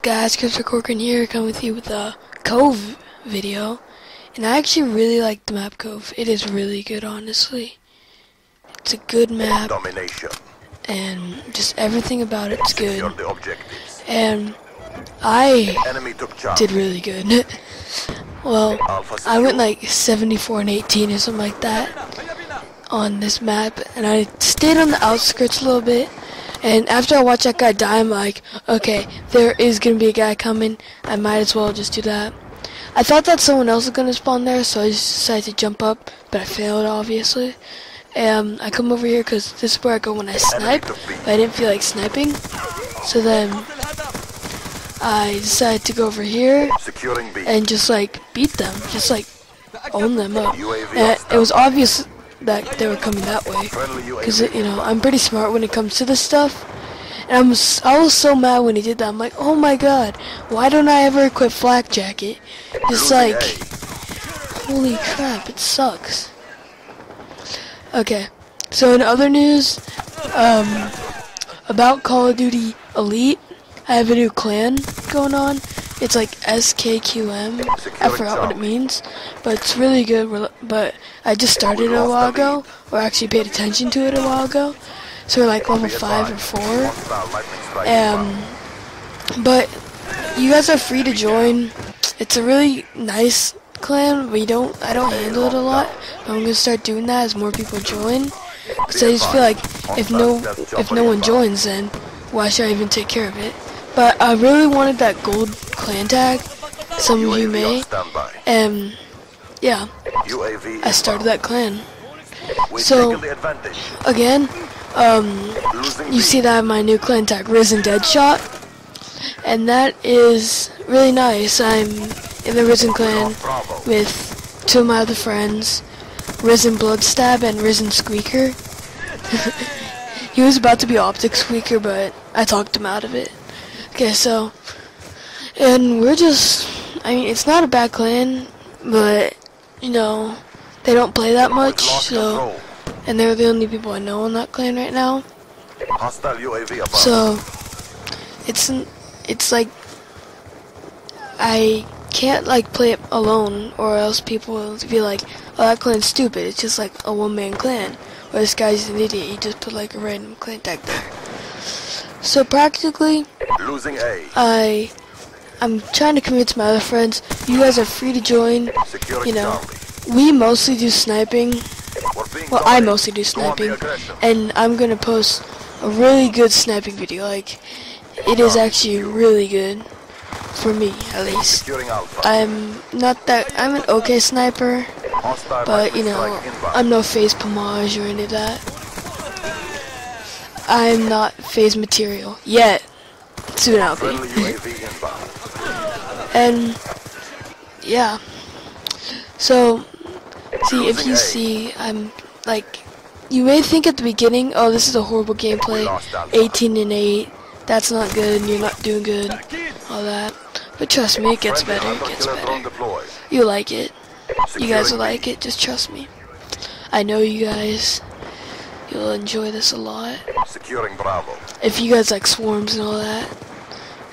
Guys, Crypto Corcoran here, coming with you with a Cove video. And I actually really like the map Cove. It is really good, honestly. It's a good map. Domination. And just everything about it's good. Secure the objectives. And I Enemy took charge. did really good. Well, Alpha I went secure. like 74 and 18 or something like that on this map. And I stayed on the outskirts a little bit. And after I watched that guy die, I'm like, okay, there is going to be a guy coming. I might as well just do that. I thought that someone else was going to spawn there, so I just decided to jump up. But I failed, obviously. And I come over here because this is where I go when I snipe. But I didn't feel like sniping. So then I decided to go over here Securing B. and just like beat them. Just like own them up. UAV And on it was obvious that they were coming that way. Friendly UAV. Because, you know, I'm pretty smart when it comes to this stuff. And I was so mad when he did that. I'm like, oh my god, why don't I ever equip Flak Jacket? It's Losing like, A. holy crap, it sucks. Okay, so in other news, about Call of Duty Elite, I have a new clan going on. It's like SKQM. I forgot what it means, but it's really good. But I just started it a while ago, or actually paid attention to it a while ago. So we're like level 5 or 4. Hostile lightning strike. But you guys are free to join. It's a really nice clan, but I don't handle it a lot. But I'm gonna start doing that as more people join. Cause I just feel like if no one joins, then why should I even take care of it? But I really wanted that gold clan tag. Some of you UAV may. on standby. And yeah, UAV I started that clan. We've So taken the advantage. again, Losing you B. see that I have my new clan tag, Risen Deadshot, and that is really nice. I'm in the Risen clan Bravo. with 2 of my other friends, Risen Bloodstab and Risen Squeaker. He was about to be Optic Squeaker, but I talked him out of it. Okay, so, and we're just, I mean, it's not a bad clan, but, you know, they don't play that much, Lost so, control. and they're the only people I know in that clan right now. Hostile UAV above. So it's like I can't like play it alone, or else people will be like, oh, that clan's stupid. It's just like a one-man clan. Or this guy's an idiot. He just put like a random clan tag there. So practically, Losing A. I'm trying to convince my other friends. You guys are free to join. Securing You know, Charlie. we mostly do sniping. We're being Well, I dominated. mostly do Go on the sniping, aggression. and I'm gonna post a really good sniping video. Like, it is actually really good for me, at least. Securing Alpha. I'm I'm an okay sniper, Hostile but you lightning know, strike inbound. I'm no phase pomage or any of that. I'm not phase material yet. Soon I'll be. Friendly UAV inbound. And yeah, so see, if you see, I'm like, you may think at the beginning, oh, this is a horrible gameplay, 18 and 8, that's not good, and you're not doing good, all that. But trust me, it gets Friendly better, it gets hunter-killer drone better. deployed. You like it. You guys will Securing like B. it, just trust me. I know you guys, you'll enjoy this a lot. Securing Bravo. If you guys like swarms and all that.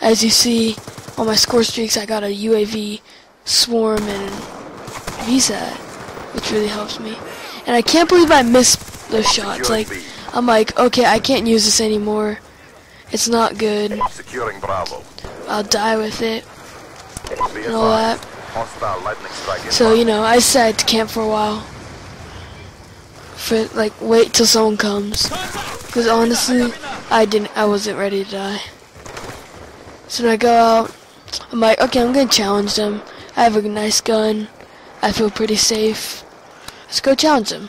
As you see, on my score streaks, I got a UAV, swarm, and VSAT, which really helps me. And I can't believe I missed those shots. Like, I'm like, okay, I can't use this anymore. It's not good. Securing Bravo. I'll die with it Be and all that. advised. Hostile lightning strike inbound. So, you know, I decided to camp for a while. For, like, wait till someone comes. Because honestly, I wasn't ready to die. So when I go out, I'm like, okay, I'm gonna challenge them. I have a nice gun. I feel pretty safe. Let's go challenge them.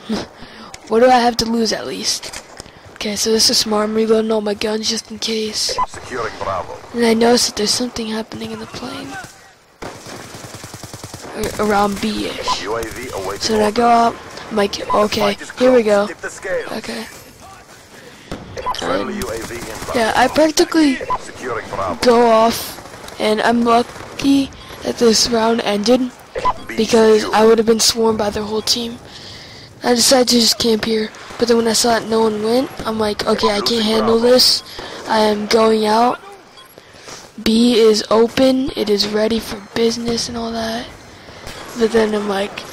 What do I have to lose at least? Okay, so this is smart. I'm reloading all my guns just in case. Securing Bravo. And I noticed that there's something happening in the plane. Around B-ish. UAV awaiting So when I go out, I'm like, okay, here we go. Tip the scale. Okay. Friendly UAV inbound. Yeah, I practically Securing Bravo. go off, and I'm lucky that this round ended, B because secure. I would have been swarmed by their whole team. I decided to just camp here, but then when I saw that no one went, I'm like, okay, I can't handle this. I am going out. B is open, it is ready for business and all that. But then I'm like,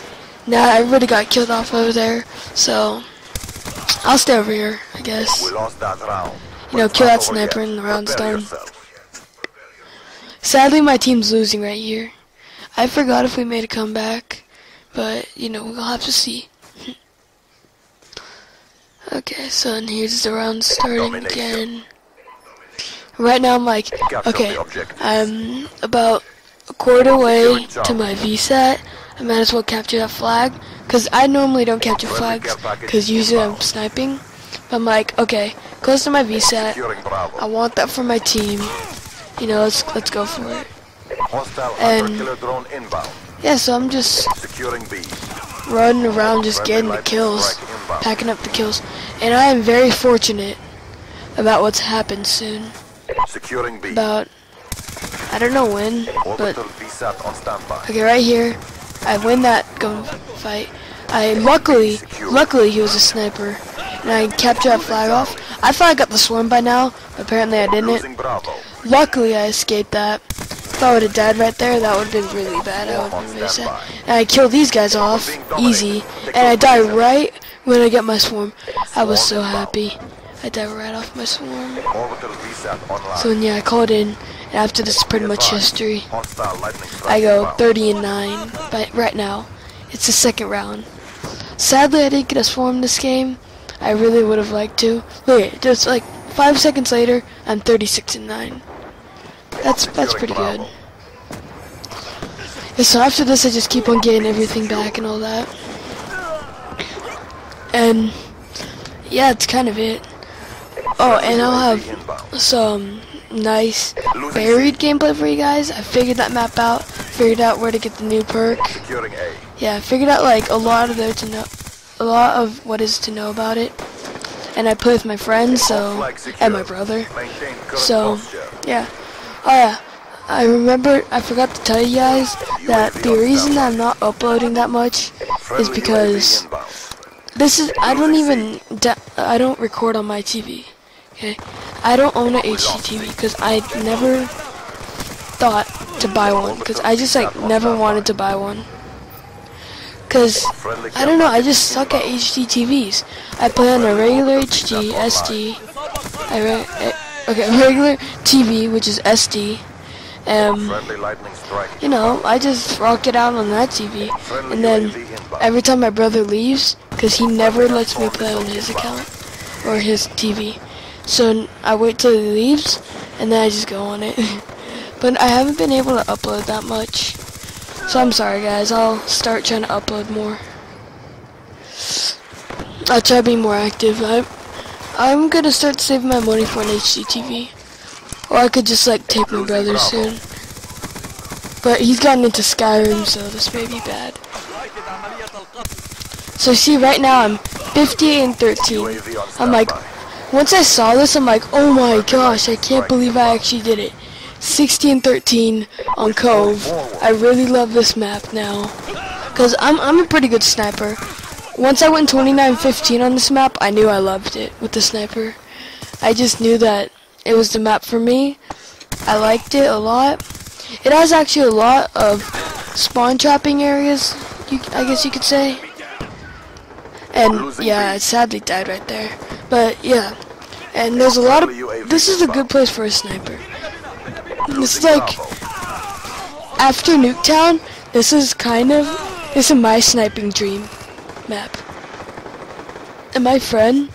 nah, everybody got killed off over there, so I'll stay over here, I guess. We lost that round. You know, kill that sniper and the round's done. Sadly, my team's losing right here. I forgot if we made a comeback, but, you know, we'll have to see. Okay, so and here's the round starting again. Right now I'm like, okay, I'm about a quarter way to my VSAT. I might as well capture that flag, because I normally don't capture flags, because usually I'm sniping. But I'm like, okay, close to my VSAT. I want that for my team. You know, let's go for it. And yeah, so I'm just running around, just getting the kills, packing up the kills, and I am very fortunate about what's happened soon. About, I don't know when, but okay, right here, I win that gunfight. Luckily he was a sniper, and I captured that flag off. I thought I got the swarm by now, but apparently I didn't. Luckily I escaped that. If I would have died right there, that would have been really bad. I would have been really sad. And I killed these guys off, easy, and I died right when I get my swarm. I was so happy. I died right off my swarm. So yeah, I called in, and after this is pretty much history. I go 30-9 right now. It's the second round. Sadly, I didn't get a swarm this game. I really would have liked to. Wait, just like 5 seconds later, I'm 36-9. That's pretty good. Yeah, so after this, I just keep on getting everything back and all that. And yeah, it's kind of it. Oh, and I'll have some nice buried gameplay for you guys. I figured that map out. Figured out where to get the new perk. Yeah, I figured out like a lot of what is to know about it. And I play with my friends, and my brother. So yeah. Oh yeah, I forgot to tell you guys that the reason that I'm not uploading that much is because I don't record on my TV. Okay, I don't own an HD TV because I never thought to buy one, because I just like never wanted to buy one. Because I don't know, I just suck at HD TVs. I play on a regular HD, SD, regular TV, which is SD. You know, I just rock it out on that TV, and then every time my brother leaves, because he never lets me play on his account or his TV, so I wait till he leaves, and then I just go on it. But I haven't been able to upload that much, so I'm sorry guys. I'll start trying to upload more. I'll try to be more active. I'm gonna start saving my money for an HD TV. Or I could just like take my brother soon. But he's gotten into Skyrim, so this may be bad. So see, right now I'm 58-13. I'm like, once I saw this, I'm like, oh my gosh, I can't believe I actually did it. 16-13 on Cove. I really love this map now, cause I'm a pretty good sniper. Once I went 29-15 on this map, I knew I loved it with the sniper. I just knew that it was the map for me. I liked it a lot. It has actually a lot of spawn trapping areas, I guess you could say. And yeah, I sadly died right there. But yeah, and there's a lot of. This is a good place for a sniper. This is like after Nuketown. This is my sniping dream map. And my friend,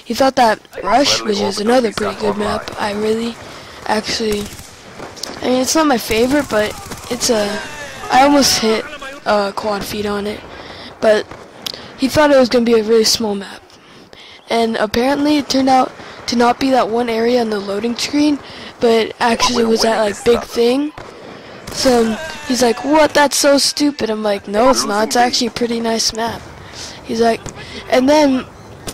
he thought that Rush, which is another pretty good map. I mean, it's not my favorite, but I almost hit quad feed on it. But he thought it was going to be a really small map. And apparently it turned out to not be that one area on the loading screen, but it actually was that like big thing. So he's like, what, that's so stupid. I'm like, no it's not, it's actually a pretty nice map. He's like, and then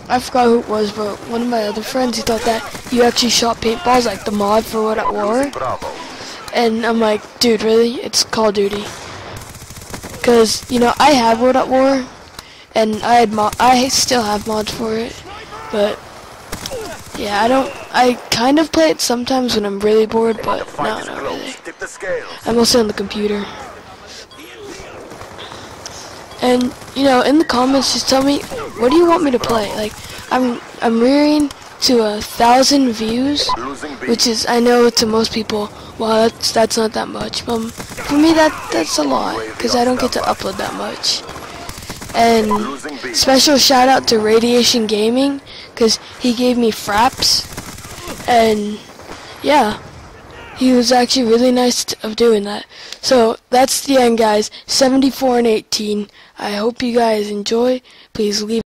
I forgot who it was, but one of my other friends, he thought that you actually shot paintballs, like the mod for World at War. And I'm like, dude, really? It's Call of Duty. Because, you know, I have World at War, and I still have mods for it. But, Yeah, I kind of play it sometimes when I'm really bored, but no, Fight is not close. really. Tip the scales. I'm mostly on the computer. And, you know, in the comments, just tell me, what do you want me to play? Like, I'm rearing to 1,000 views, Losing B. which is, I know to most people, well, that's not that much. For me, that's a lot, because I don't get to upload that much. And Losing B. special shout out to Radiation Gaming, because he gave me fraps, and yeah, he was actually really nice of doing that. So that's the end, guys. 74 and 18. I hope you guys enjoy. Please leave